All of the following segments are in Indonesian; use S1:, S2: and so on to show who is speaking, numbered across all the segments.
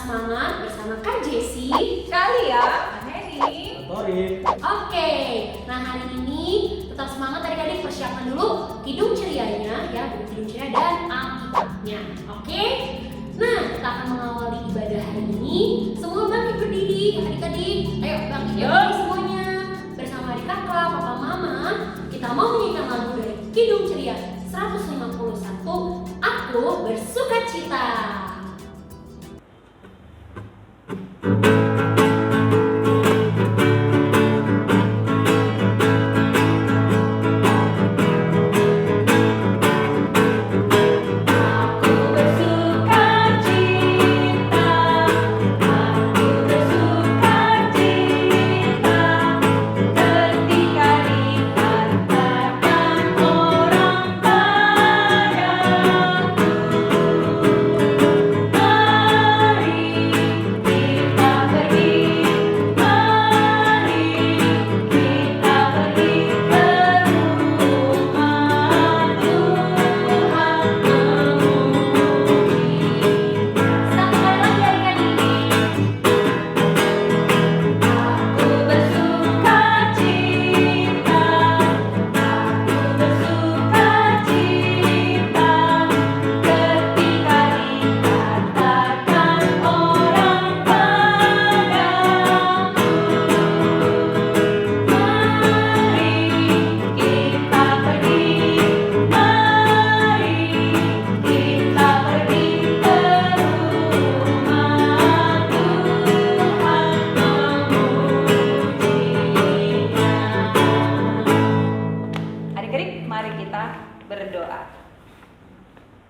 S1: semangat bersama Kak Jessie.
S2: Sekali ya, Kak Neni.
S1: Oke, nah hari ini tetap semangat adik-adik, persiapkan dulu kidung cerianya ya, buku kidung ceria dan Alkitabnya. Oke, nah kita akan mengawali ibadah hari ini. Semua bangkit berdiri adik-adik, ayo bangkit berdiri semuanya. Bersama adik kakak, papa, mama, kita mau menyanyikan lagu dari Kidung Ceria 151, Aku Bersukacita.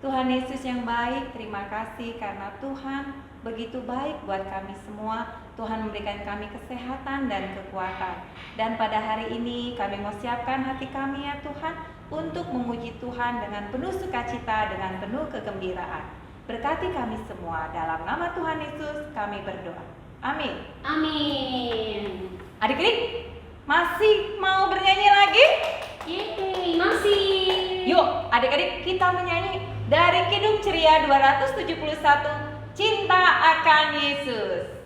S2: Tuhan Yesus yang baik, terima kasih karena Tuhan begitu baik buat kami semua. Tuhan memberikan kami kesehatan dan kekuatan. Dan pada hari ini kami mau siapkan hati kami ya Tuhan untuk memuji Tuhan dengan penuh sukacita, dengan penuh kegembiraan. Berkati kami semua, dalam nama Tuhan Yesus kami berdoa. Amin.
S1: Amin.
S2: Adik-adik, masih mau bernyanyi lagi?
S1: Yeay, masih.
S2: Yuk adik-adik kita menyanyi dari Kidung Ceria 271, Cinta Akan Yesus.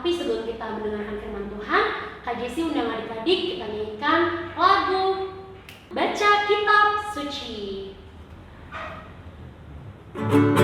S1: Tapi sebelum kita mendengarkan firman Tuhan, Kak Jessie undang adik-adik kita nyanyikan lagu Baca Kitab Suci.
S2: Aman.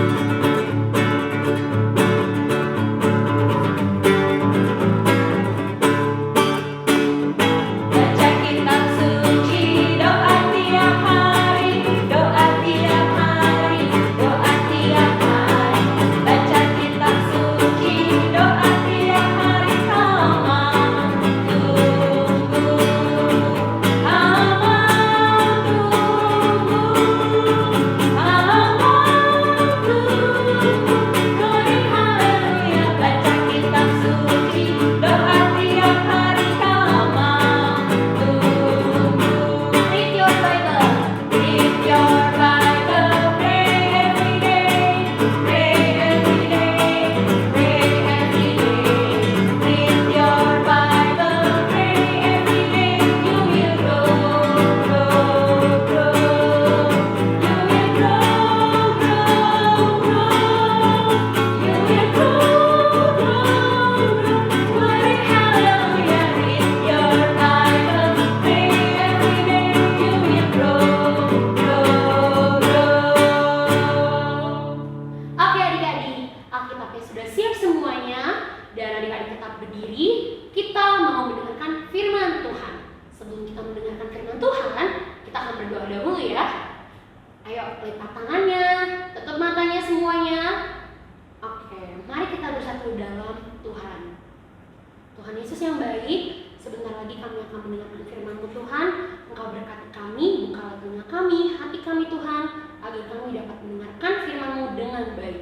S1: firman-Mu Tuhan. Engkau berkati kami, bukalah telinga kami, hati kami Tuhan, agar kami dapat mendengarkan firman-Mu dengan baik.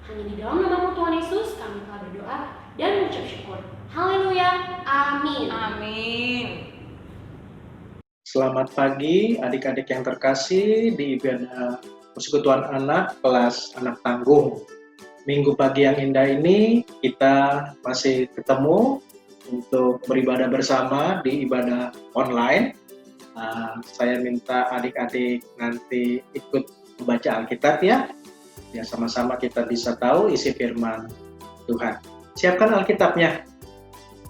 S1: Hanya di dalam nama-Mu Tuhan Yesus kami telah berdoa dan mengucap syukur. Haleluya, amin.
S2: Amin.
S3: Selamat pagi adik-adik yang terkasih di ibadah Persekutuan Anak kelas Anak Tanggung. Minggu pagi yang indah ini kita masih ketemu untuk beribadah bersama di ibadah online. Saya minta adik-adik nanti ikut membaca Alkitab ya. Ya sama-sama kita bisa tahu isi firman Tuhan. Siapkan Alkitabnya.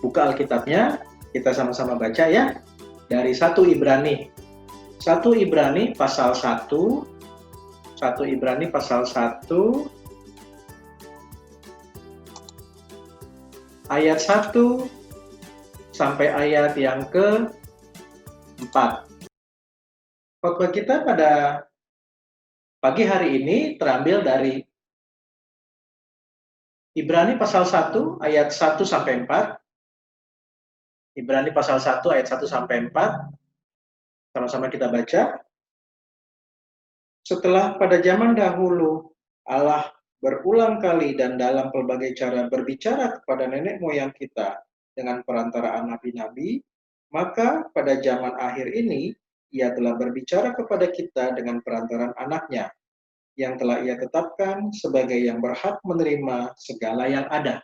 S3: Buka Alkitabnya, kita sama-sama baca ya. Dari 1 Ibrani. 1 Ibrani pasal 1. 1 Ibrani pasal 1 ayat 1 sampai ayat yang ke-4. Khotbah kita pada pagi hari ini terambil dari Ibrani pasal 1 ayat 1 sampai 4. Ibrani pasal 1 ayat 1 sampai 4. Sama-sama kita baca. Setelah pada zaman dahulu Allah berulang kali dan dalam pelbagai cara berbicara kepada nenek moyang kita dengan perantaraan nabi-nabi, maka pada zaman akhir ini Ia telah berbicara kepada kita dengan perantaraan anaknya, yang telah Ia tetapkan sebagai yang berhak menerima segala yang ada.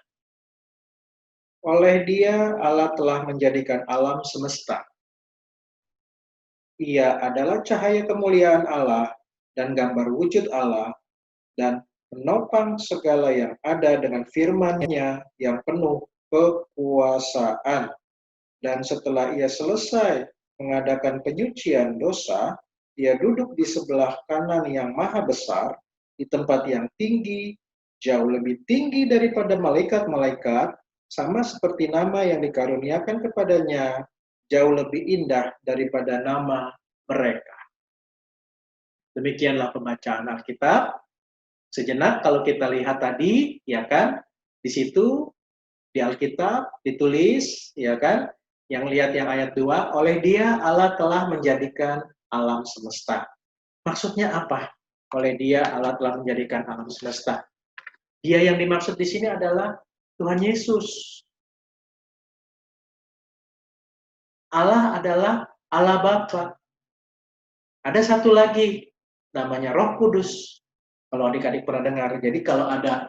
S3: Oleh Dia, Allah telah menjadikan alam semesta. Ia adalah cahaya kemuliaan Allah dan gambar wujud Allah, dan menopang segala yang ada dengan firman-Nya yang penuh kekuasaan. Dan setelah Ia selesai mengadakan penyucian dosa, Ia duduk di sebelah kanan yang maha besar, di tempat yang tinggi, jauh lebih tinggi daripada malaikat-malaikat, sama seperti nama yang dikaruniakan kepadanya, jauh lebih indah daripada nama mereka. Demikianlah pembacaan Alkitab. Sejenak kalau kita lihat tadi, ya kan, di situ di Alkitab ditulis, ya kan, yang lihat yang ayat 2, oleh Dia Allah telah menjadikan alam semesta. Maksudnya apa? Oleh Dia Allah telah menjadikan alam semesta. Dia yang dimaksud di sini adalah Tuhan Yesus. Allah adalah Allah Bapa. Ada satu lagi, namanya Roh Kudus. Kalau adik-adik pernah dengar, jadi kalau ada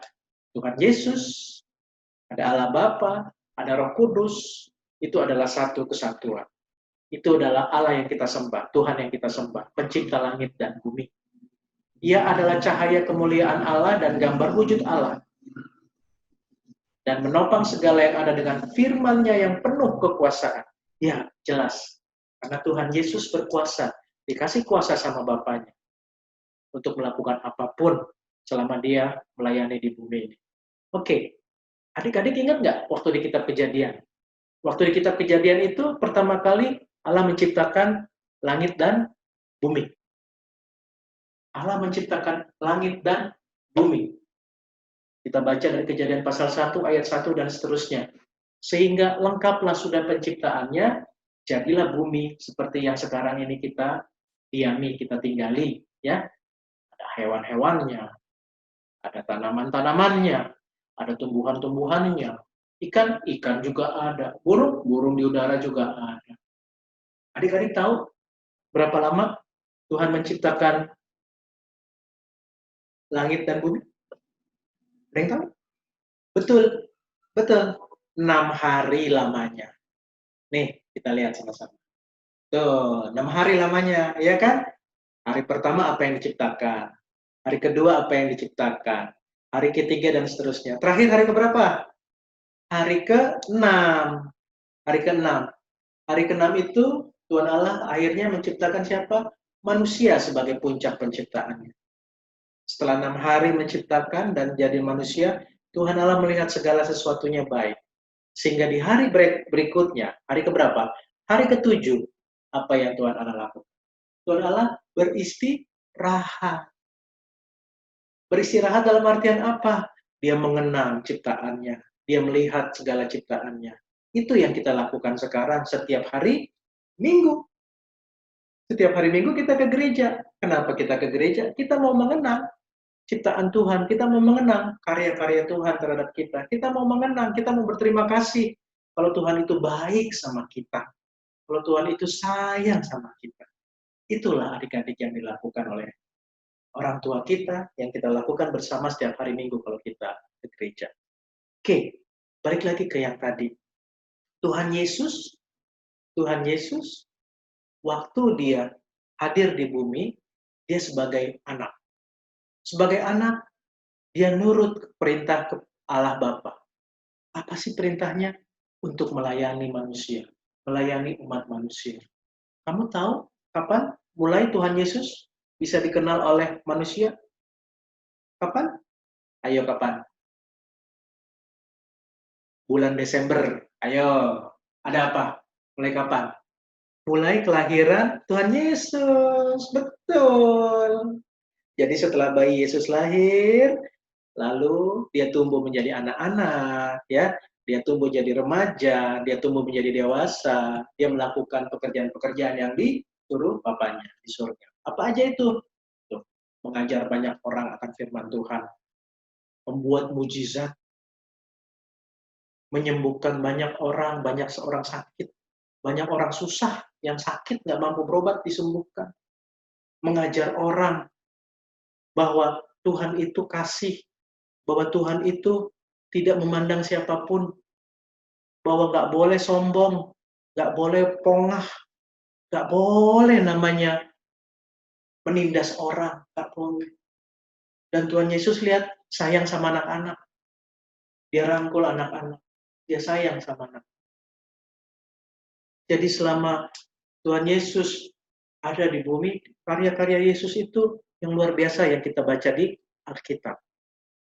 S3: Tuhan Yesus, ada Allah Bapa, ada Roh Kudus, itu adalah satu kesatuan. Itu adalah Allah yang kita sembah, Tuhan yang kita sembah, pencipta langit dan bumi. Ia adalah cahaya kemuliaan Allah dan gambar wujud Allah. Dan menopang segala yang ada dengan firman-Nya yang penuh kekuasaan. Ya, jelas. Karena Tuhan Yesus berkuasa, dikasih kuasa sama Bapaknya untuk melakukan apapun selama Dia melayani di bumi ini. Oke, adik-adik ingat nggak waktu di kitab Kejadian? Waktu di kitab Kejadian itu pertama kali Allah menciptakan langit dan bumi. Allah menciptakan langit dan bumi. Kita baca dari Kejadian pasal 1 ayat 1 dan seterusnya. Sehingga lengkaplah sudah penciptaannya, jadilah bumi seperti yang sekarang ini kita diami, kita tinggali, ya. Ada hewan-hewannya, ada tanaman-tanamannya, ada tumbuhan-tumbuhannya, ikan-ikan juga ada, burung-burung di udara juga ada. Adik-adik tahu berapa lama Tuhan menciptakan langit dan bumi? Ada yang tahu? Betul, betul. 6 hari lamanya. Nih, kita lihat sama-sama. Tuh, 6 hari lamanya, ya kan? Hari pertama apa yang diciptakan? Hari kedua apa yang diciptakan? Hari ketiga dan seterusnya. Terakhir hari keberapa? Hari ke-6. Hari ke-6. Hari ke-6 itu Tuhan Allah akhirnya menciptakan siapa? Manusia sebagai puncak penciptaannya. Setelah 6 hari menciptakan dan jadi manusia, Tuhan Allah melihat segala sesuatunya baik. Sehingga di hari berikutnya, hari keberapa? Hari ke-7, apa yang Tuhan Allah lakukan? Tuhan Allah beristirahat. Beristirahat dalam artian apa? Dia mengenang ciptaannya. Dia melihat segala ciptaannya. Itu yang kita lakukan sekarang setiap hari. Minggu. Setiap hari Minggu kita ke gereja. Kenapa kita ke gereja? Kita mau mengenang ciptaan Tuhan, kita mau mengenang karya-karya Tuhan terhadap kita. Kita mau mengenang, kita mau berterima kasih kalau Tuhan itu baik sama kita. Kalau Tuhan itu sayang sama kita. Itulah adik-adik yang dilakukan oleh orang tua kita, yang kita lakukan bersama setiap hari Minggu kalau kita ke gereja. Oke, balik lagi ke yang tadi. Tuhan Yesus, waktu dia hadir di bumi, dia sebagai anak. Sebagai anak, dia nurut perintah ke Allah Bapa. Apa sih perintahnya? Untuk melayani manusia, melayani umat manusia. Kamu tahu kapan mulai Tuhan Yesus bisa dikenal oleh manusia? Kapan? Ayo kapan? Bulan Desember. Ayo, ada apa? Mulai kapan? Mulai kelahiran Tuhan Yesus. Betul. Jadi setelah bayi Yesus lahir, lalu dia tumbuh menjadi anak-anak, ya. Dia tumbuh jadi remaja, dia tumbuh menjadi dewasa, dia melakukan pekerjaan-pekerjaan yang disuruh Bapaknya di surga. Apa aja itu? Tuh, mengajar banyak orang akan firman Tuhan, membuat mujizat, menyembuhkan banyak orang sakit, banyak orang susah yang sakit nggak mampu berobat disembuhkan, mengajar orang bahwa Tuhan itu kasih, bahwa Tuhan itu tidak memandang siapapun, bahwa nggak boleh sombong, nggak boleh pongah, nggak boleh namanya menindas orang, nggak boleh. Dan Tuhan Yesus lihat sayang sama anak-anak, dia rangkul anak-anak, dia sayang sama anak. Jadi selama Tuhan Yesus ada di bumi, karya-karya Yesus itu yang luar biasa yang kita baca di Alkitab.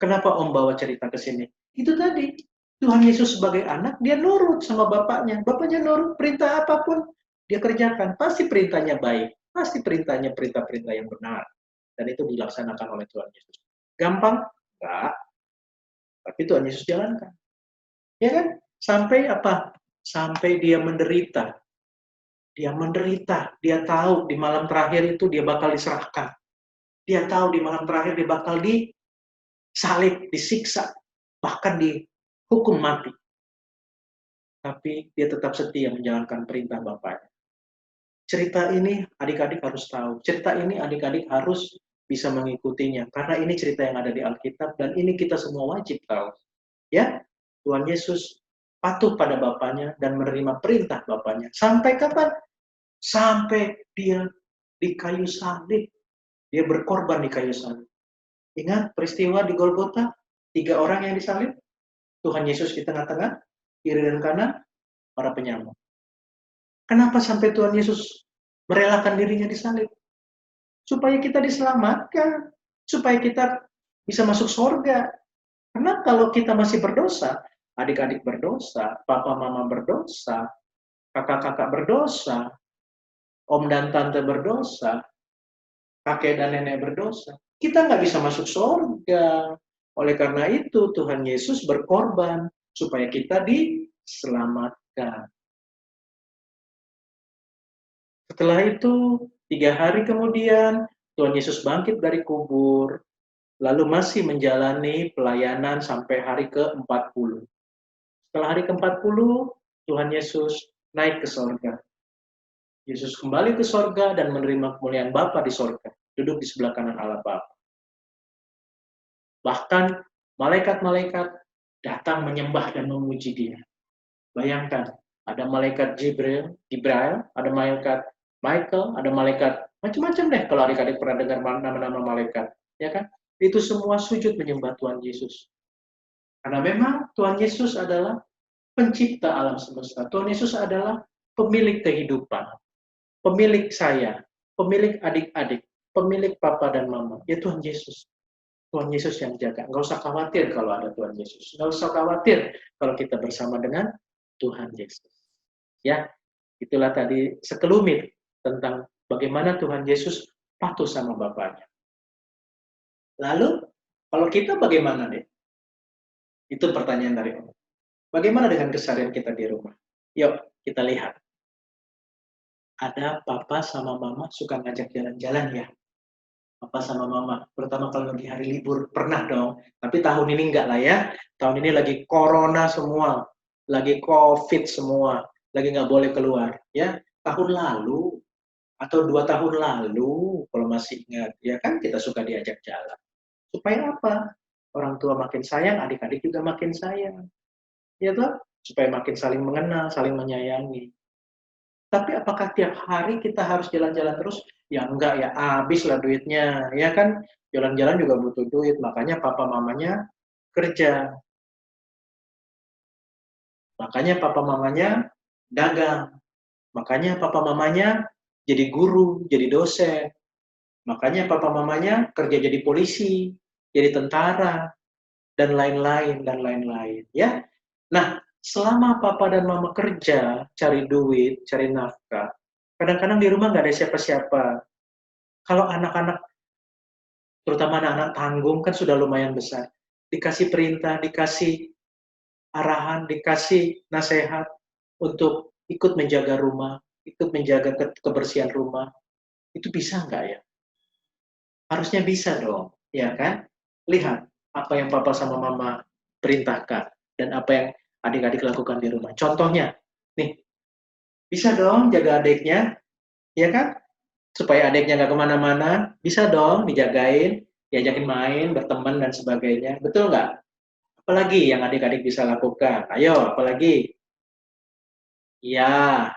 S3: Kenapa Om bawa cerita ke sini? Itu tadi, Tuhan Yesus sebagai anak, dia nurut sama Bapaknya. Bapaknya nurut, perintah apapun dia kerjakan. Pasti perintahnya baik. Pasti perintahnya perintah-perintah yang benar. Dan itu dilaksanakan oleh Tuhan Yesus. Gampang? Enggak. Tapi Tuhan Yesus jalankan. Ya kan? Sampai apa? Sampai dia menderita. Dia menderita. Dia tahu di malam terakhir itu dia bakal diserahkan. Dia tahu di malam terakhir dia bakal disalib, disiksa, bahkan dihukum mati. Tapi dia tetap setia menjalankan perintah Bapaknya. Cerita ini adik-adik harus tahu. Cerita ini adik-adik harus bisa mengikutinya. Karena ini cerita yang ada di Alkitab dan ini kita semua wajib tahu. Ya, Tuhan Yesus patuh pada Bapaknya dan menerima perintah Bapaknya. Sampai kapan? Sampai dia di kayu salib. Dia berkorban di kayu salib. Ingat peristiwa di Golgota? 3 orang yang disalib. Tuhan Yesus di tengah-tengah, kiri dan kanan, para penyambut. Kenapa sampai Tuhan Yesus merelakan dirinya disalib? Supaya kita diselamatkan. Supaya kita bisa masuk surga. Karena kalau kita masih berdosa, adik-adik berdosa, papa mama berdosa, kakak-kakak berdosa, om dan tante berdosa, kakek dan nenek berdosa, kita nggak bisa masuk surga. Oleh karena itu, Tuhan Yesus berkorban supaya kita diselamatkan. Setelah itu, 3 hari kemudian, Tuhan Yesus bangkit dari kubur, lalu masih menjalani pelayanan sampai hari ke-40. Setelah hari ke-40, Tuhan Yesus naik ke sorga. Yesus kembali ke sorga dan menerima kemuliaan Bapa di sorga, duduk di sebelah kanan Allah Bapa. Bahkan malaikat-malaikat datang menyembah dan memuji Dia. Bayangkan, ada malaikat Jibril, ada malaikat Michael, ada malaikat macam-macam deh kalau adik-adik pernah dengar nama-nama malaikat, ya kan? Itu semua sujud menyembah Tuhan Yesus. Karena memang Tuhan Yesus adalah pencipta alam semesta. Tuhan Yesus adalah pemilik kehidupan, pemilik saya, pemilik adik-adik, pemilik papa dan mama. Ya Tuhan Yesus. Tuhan Yesus yang jaga. Nggak usah khawatir kalau ada Tuhan Yesus. Nggak usah khawatir kalau kita bersama dengan Tuhan Yesus. Ya, itulah tadi sekelumit tentang bagaimana Tuhan Yesus patuh sama Bapaknya. Lalu, kalau kita bagaimana deh? Itu pertanyaan dari Om. Bagaimana dengan keseharian kita di rumah? Yuk, kita lihat. ada papa sama mama suka ngajak jalan-jalan ya? Papa sama mama, terutama kalau lagi hari libur, pernah dong. Tapi tahun ini enggak lah ya. Tahun ini lagi corona semua, lagi covid semua, lagi nggak boleh keluar. Ya, tahun lalu atau 2 tahun lalu, kalau masih ingat, ya kan kita suka diajak jalan. Supaya apa? Orang tua makin sayang, adik-adik juga makin sayang. Ya toh? Supaya makin saling mengenal, saling menyayangi. Tapi apakah tiap hari kita harus jalan-jalan terus? Ya enggak ya, habis lah duitnya. Ya kan, jalan-jalan juga butuh duit. Makanya papa mamanya kerja. Makanya papa mamanya dagang. Makanya papa mamanya jadi guru, jadi dosen. Makanya papa mamanya kerja jadi polisi, jadi tentara, dan lain-lain, dan lain-lain. Ya, nah, selama papa dan mama kerja, cari duit, cari nafkah, kadang-kadang di rumah nggak ada siapa-siapa. Kalau anak-anak, terutama anak-anak tanggung kan sudah lumayan besar, dikasih perintah, dikasih arahan, dikasih nasihat untuk ikut menjaga rumah, ikut menjaga kebersihan rumah, itu bisa nggak ya? Harusnya bisa dong, ya kan? Lihat apa yang papa sama mama perintahkan dan apa yang adik-adik lakukan di rumah. Contohnya, nih, bisa dong jaga adiknya, ya kan? Supaya adiknya nggak kemana-mana, bisa dong dijagain, diajakin main, berteman, dan sebagainya. Betul nggak? Apalagi yang adik-adik bisa lakukan? Ayo, apalagi? Ya,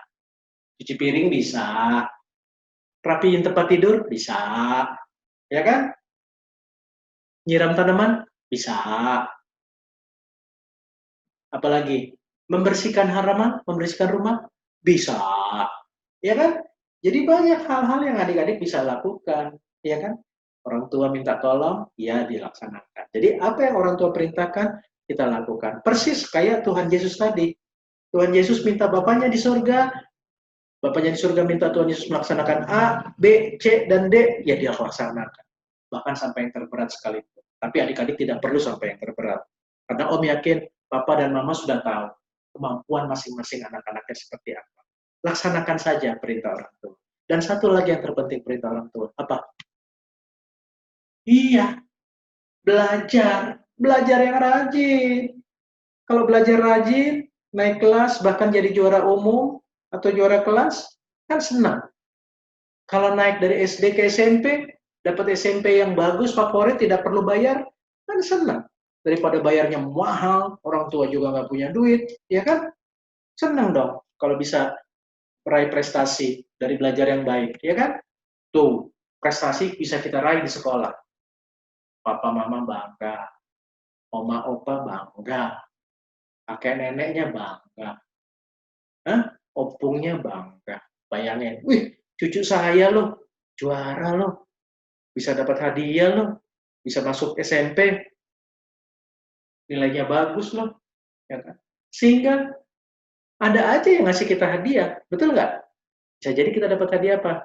S3: cuci piring bisa, rapiin tempat tidur bisa, ya kan? Nyiram tanaman bisa. Apalagi? Membersihkan halaman, membersihkan rumah bisa, ya kan? Jadi banyak hal-hal yang adik-adik bisa lakukan, ya kan? Orang tua minta tolong, ya dilaksanakan. Jadi apa yang orang tua perintahkan, kita lakukan. Persis kayak Tuhan Yesus tadi. Tuhan Yesus minta Bapaknya di surga, Bapaknya di surga minta Tuhan Yesus melaksanakan A, B, C, dan D, ya dia laksanakan. Bahkan sampai yang terberat sekalipun. Tapi adik-adik tidak perlu sampai yang terberat. Karena Om yakin, Papa dan Mama sudah tahu kemampuan masing-masing anak-anaknya seperti apa. Laksanakan saja perintah orang tua. Dan satu lagi yang terpenting perintah orang tua, apa? Iya, belajar. Belajar yang rajin. Kalau belajar rajin, naik kelas, bahkan jadi juara umum atau juara kelas, kan senang. Kalau naik dari SD ke SMP, dapat SMP yang bagus, favorit, tidak perlu bayar, kan senang. Daripada bayarnya mahal, orang tua juga nggak punya duit, ya kan? Senang dong kalau bisa meraih prestasi dari belajar yang baik, ya kan? Tuh, prestasi bisa kita raih di sekolah. Papa mama bangga, oma opa bangga, kakek neneknya bangga, hah? Opungnya bangga. Bayangin, wih, cucu saya loh, juara loh, bisa dapat hadiah loh, bisa masuk SMP, nilainya bagus loh, ya kan? Sehingga ada aja yang ngasih kita hadiah, betul nggak? Bisa jadi kita dapat hadiah apa?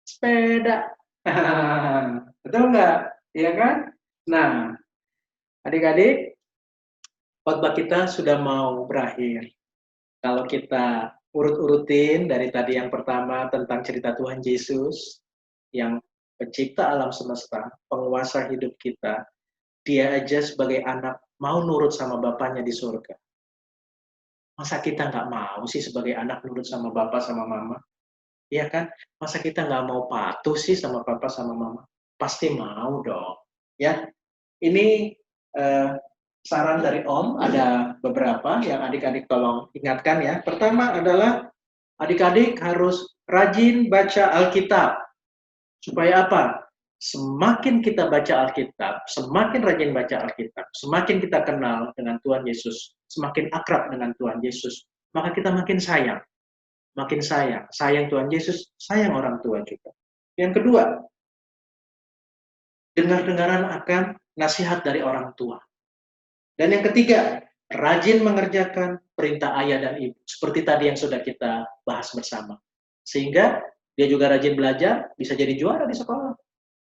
S3: Sepeda. Betul nggak? Iya kan? Nah, adik-adik, khotbah kita sudah mau berakhir. Kalau kita urut-urutin dari tadi yang pertama tentang cerita Tuhan Yesus, yang pencipta alam semesta, penguasa hidup kita, dia aja sebagai anak mau nurut sama bapaknya di surga. Masa kita nggak mau sih sebagai anak nurut sama bapak sama mama? Iya kan? Masa kita nggak mau patuh sih sama papa sama mama? Pasti mau dong. Ya, ini saran dari Om, ada beberapa yang adik-adik tolong ingatkan ya. Pertama adalah adik-adik harus rajin baca Alkitab. Supaya apa? Semakin kita baca Alkitab, semakin rajin baca Alkitab, semakin kita kenal dengan Tuhan Yesus, semakin akrab dengan Tuhan Yesus, maka kita makin sayang. Makin sayang. Sayang Tuhan Yesus, sayang orang tua juga. Yang kedua, dengar-dengaran akan nasihat dari orang tua. Dan yang ketiga, rajin mengerjakan perintah ayah dan ibu. Seperti tadi yang sudah kita bahas bersama. Sehingga dia juga rajin belajar, bisa jadi juara di sekolah.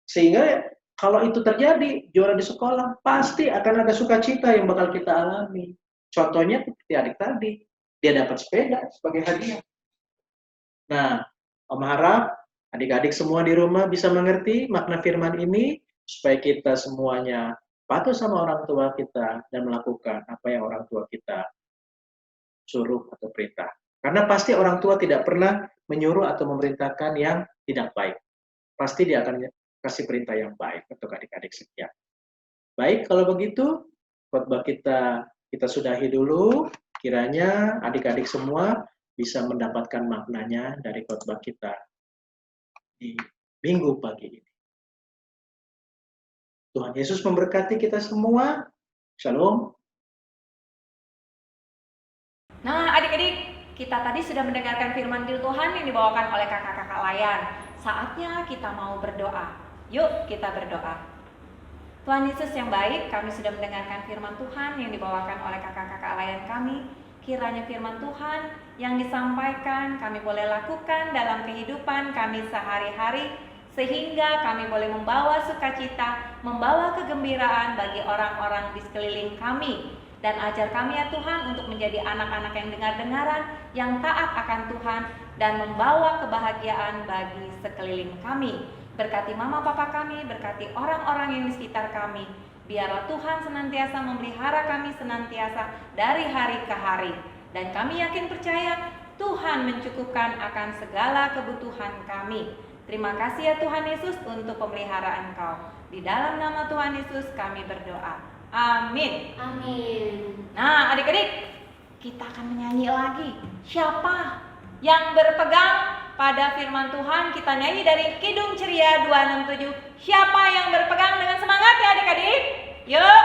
S3: Sehingga kalau itu terjadi, juara di sekolah, pasti akan ada sukacita yang bakal kita alami. Contohnya seperti adik tadi, dia dapat sepeda sebagai hadiah. Nah, Om harap adik-adik semua di rumah bisa mengerti makna firman ini supaya kita semuanya patuh sama orang tua kita dan melakukan apa yang orang tua kita suruh atau perintah. Karena pasti orang tua tidak pernah menyuruh atau memerintahkan yang tidak baik. Pasti dia akan kasih perintah yang baik untuk adik-adik setia. Baik, kalau begitu khotbah kita sudahi dulu. Kiranya adik-adik semua bisa mendapatkan maknanya dari khotbah kita di minggu pagi ini. Tuhan Yesus memberkati kita semua. Shalom.
S2: Nah, adik-adik, kita tadi sudah mendengarkan firman Tuhan yang dibawakan oleh kakak-kakak layan. Saatnya kita mau berdoa. Yuk kita berdoa. Tuhan Yesus yang baik, kami sudah mendengarkan firman Tuhan yang dibawakan oleh kakak-kakak layan kami. Kiranya firman Tuhan yang disampaikan kami boleh lakukan dalam kehidupan kami sehari-hari, sehingga kami boleh membawa sukacita, membawa kegembiraan bagi orang-orang di sekeliling kami. Dan ajar kami ya Tuhan untuk menjadi anak-anak yang dengar-dengaran, yang taat akan Tuhan, dan membawa kebahagiaan bagi sekeliling kami. Berkati mama papa kami, berkati orang-orang yang di sekitar kami. Biarlah Tuhan senantiasa memelihara kami senantiasa dari hari ke hari. Dan kami yakin percaya Tuhan mencukupkan akan segala kebutuhan kami. Terima kasih ya Tuhan Yesus untuk pemeliharaan Engkau. Di dalam nama Tuhan Yesus kami berdoa. Amin.
S1: Amin.
S2: Nah, adik-adik, kita akan menyanyi lagi. Siapa yang berpegang pada firman Tuhan? Kita nyanyi dari Kidung Ceria 267. Siapa yang berpegang dengan semangat ya adik-adik? Yuk.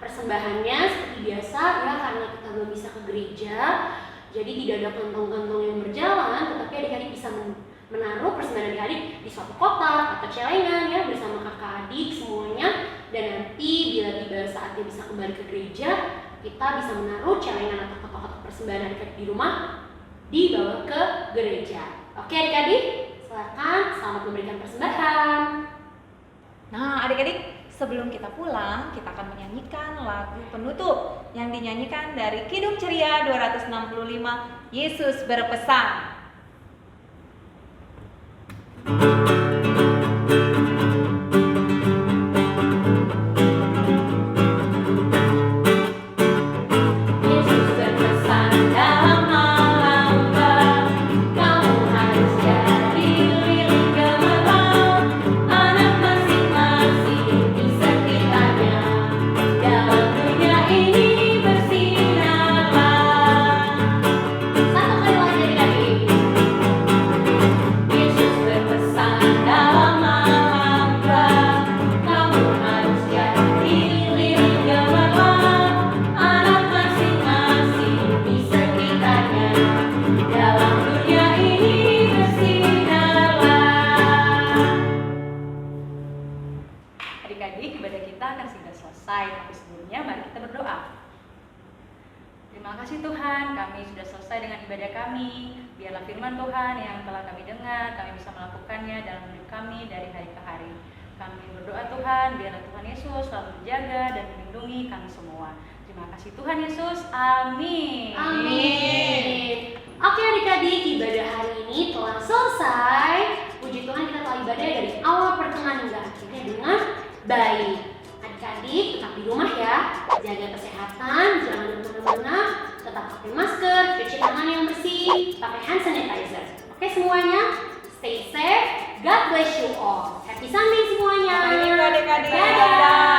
S1: Persembahannya seperti biasa ya, karena kita belum bisa ke gereja, jadi tidak ada kantong-kantong yang berjalan, tetapi adik-adik bisa menaruh persembahan adik-adik di suatu kotak atau celengan ya bersama kakak adik semuanya. Dan nanti bila tiba saatnya bisa kembali ke gereja, kita bisa menaruh celengan atau kotak-kotak persembahan adik-adik di rumah dibawa ke gereja. Oke adik-adik, silakan selamat memberikan persembahan.
S2: Nah adik-adik, sebelum kita pulang, kita akan menyanyikan lagu penutup yang dinyanyikan dari Kidung Ceria 265, Yesus Berpesan.
S4: Terima kasih Tuhan, kami sudah selesai dengan ibadah kami. Biarlah firman Tuhan yang telah kami dengar, kami bisa melakukannya dalam hidup kami dari hari ke hari. Kami berdoa Tuhan, biarlah Tuhan Yesus selalu menjaga dan melindungi kami semua. Terima kasih Tuhan Yesus, amin.
S1: Amin. Oke adik-adik, ibadah hari ini telah selesai. Puji Tuhan, kita telah ibadah dari awal pertengahan hingga akhirnya dengan baik. Adik-adik tetap di rumah ya, jaga kesehatan, jangan kemana-mana, tetap pakai masker, cuci tangan yang bersih, pakai hand sanitizer. Oke semuanya, Stay safe. God bless you all. Happy Sunday semuanya.
S2: Sampai jumpa adik-adik.
S1: Dadah.
S2: Dadah.